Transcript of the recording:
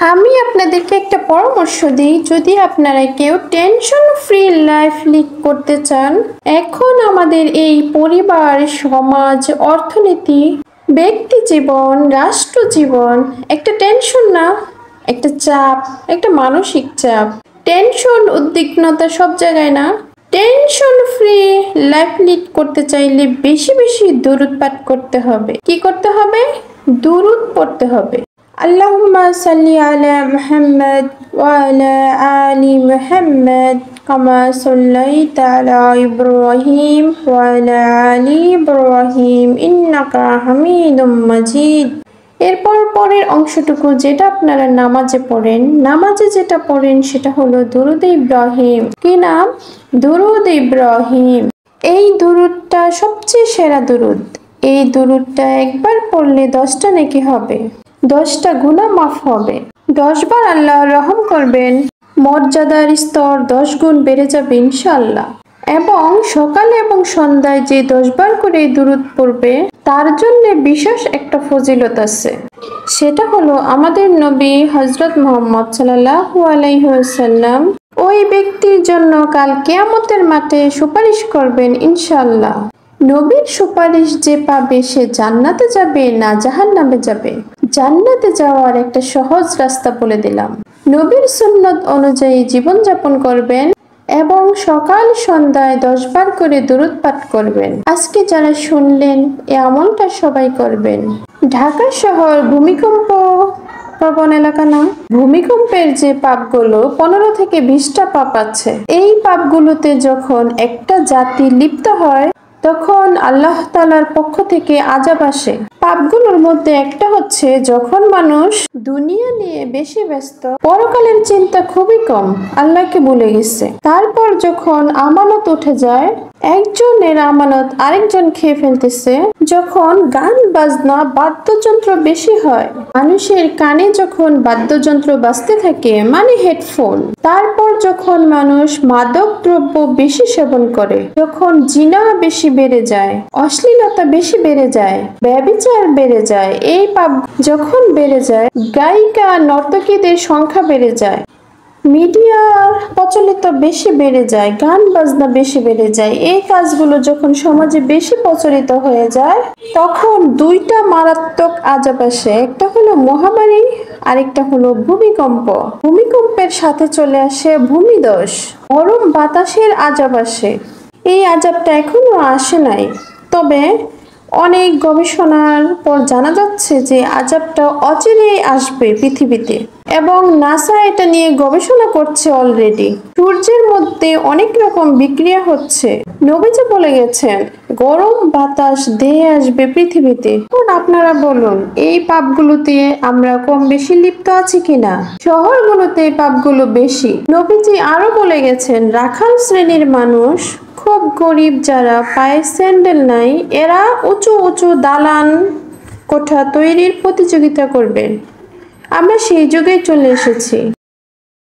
আমি আপনাদেরকে একটা পরামর্শ দিই, যদি আপনারা কেউ টেনশন ফ্রি লাইফ লিড করতে চান। এখন আমাদের এই পরিবার, সমাজ, অর্থনীতি, ব্যক্তি জীবন, রাষ্ট্র জীবন একটা টেনশন না, একটা চাপ, একটা মানসিক চাপ। টেনশন, উদ্বিগ্নতা সব জায়গায় না। টেনশন ফ্রি লাইফ লিড করতে চাইলে বেশি বেশি দুরূদ পাঠ করতে হবে। কি করতে হবে? দুরূদ পড়তে হবে। আল্লাহুম্মা সাল্লি আলা মুহাম্মাদ ওয়া আলা আলি মুহাম্মাদ কামা সাল্লাইতা আলা ইব্রাহিম ওয়া আলা আলি ইব্রাহিম ইন্নাকা হামিদুম মাজিদ। এরপর পরের অংশটুকু যেটা আপনারা নামাজে পড়েন, নামাজে যেটা পড়েন সেটা হলো দুরুদ ইব্রাহিম। কি নাম? দুরুদ ইব্রাহিম। এই দুরুদটা সবচেয়ে সেরা দুরুদ। এই দুরুদটা একবার পড়লে 10টা নেকি হবে, 10টা গুনাহ মাফ হবে, 10 বার আল্লাহ রহম করবেন, মর্যাদার স্তর 10 গুণ বেড়ে যাবে ইনশাআল্লাহ। এবং সকালে এবং সন্ধ্যায় যে 10 বার করে এই দুরুদ পড়বে তার জন্য বিশেষ একটা ফজিলত আছে। সেটা হলো আমাদের নবী হযরত মুহাম্মদ সাল্লাল্লাহু আলাইহি ওয়াসাল্লাম ওই ব্যক্তির জন্য কাল কিয়ামতের মাঠে সুপারিশ করবেন ইনশাআল্লাহ। নবীর সুপারিশ যে পাবে সে জান্নাতে যাবে না জাহান্নামে যাবে। জান্নাতে যাওয়ার একটা সহজ রাস্তা বলে দিলাম। নবীর সুন্নত অনুযায়ী জীবনযাপন করবেন এবং সকাল সন্ধ্যায় 10 বার করে দুরূদ পাঠ করবেন। আজকে যারা শুনলেন এই আমলটা সবাই করবেন। ঢাকা শহর ভূমিকম্প প্রবণ এলাকা না? ভূমিকম্পের যে পাপগুলো 15 থেকে 20টা পাপ আছে। এই পাপগুলোতে যখন একটা জাতি লিপ্ত হয় তখন আল্লাহ তাআলার পক্ষ থেকে আযাব আসে। পাপগুলোর মধ্যে একটা হচ্ছে যখন মানুষ দুনিয়া নিয়ে বেশি ব্যস্ত, পরকালের চিন্তা খুবই কম, আল্লাহকে ভুলে গেছে। তারপর যখন আমানত উঠে যায়, একজনের আমানত আরেকজন খেয়ে ফেলতেছে, যখন গান বাজনা বাদ্যযন্ত্র বেশি হয়, মানুষের কানে যখন বাদ্যযন্ত্র বাজতে থাকে মানে হেডফোন, তারপর যখন মানুষ মাদক দ্রব্য বেশি সেবন করে, যখন জিনা বেশি বেড়ে যায়, অশ্লীলতা বেশি বেড়ে যায়, ব্যভিচার বেড়ে যায়, এই পাপ যখন বেড়ে যায়, গায়িকা নর্তকীদের সংখ্যা বেড়ে যায়, মিডিয়ার প্রচলিত বেশি বেড়ে যায়, গান বাজনা বেশি বেড়ে যায়, এই কাজগুলো যখন সমাজে বেশি প্রচলিত হয়ে যায় তখন 2টা মারাত্মক আযাব আসে। একটা হলো মহামারী, আরেকটা হলো ভূমিকম্প। ভূমিকম্পের সাথে চলে আসে ভূমিধস, গরম বাতাসের আযাব আসে। এই আযাবটা এখনো আসে নাই, তবে অনেক গবেষণার পর জানা যাচ্ছে যে আযাবটা অচিরেই আসবে পৃথিবীতে এবং নাসা এটা নিয়ে গবেষণা করছে অলরেডি। সূর্যের মধ্যে অনেক রকম বিক্রিয়া হচ্ছে। নবীজি বলে গেছেন গরম বাতাস ধেয়ে আসবে পৃথিবীতে। এখন আপনারা বলুন এই পাপগুলোতে আমরা কম বেশি লিপ্ত আছি কিনা? শহরগুলোতে এই পাপগুলো বেশি। নবীজি আরো বলে গেছেন রাখাল শ্রেণীর মানুষ, খুব গরিব যারা, পায়ে স্যান্ডেল নাই, এরা উঁচু উঁচু দালান কোঠা তৈরির প্রতিযোগিতা করবেন। আমরা সেই যুগে চলে এসেছি।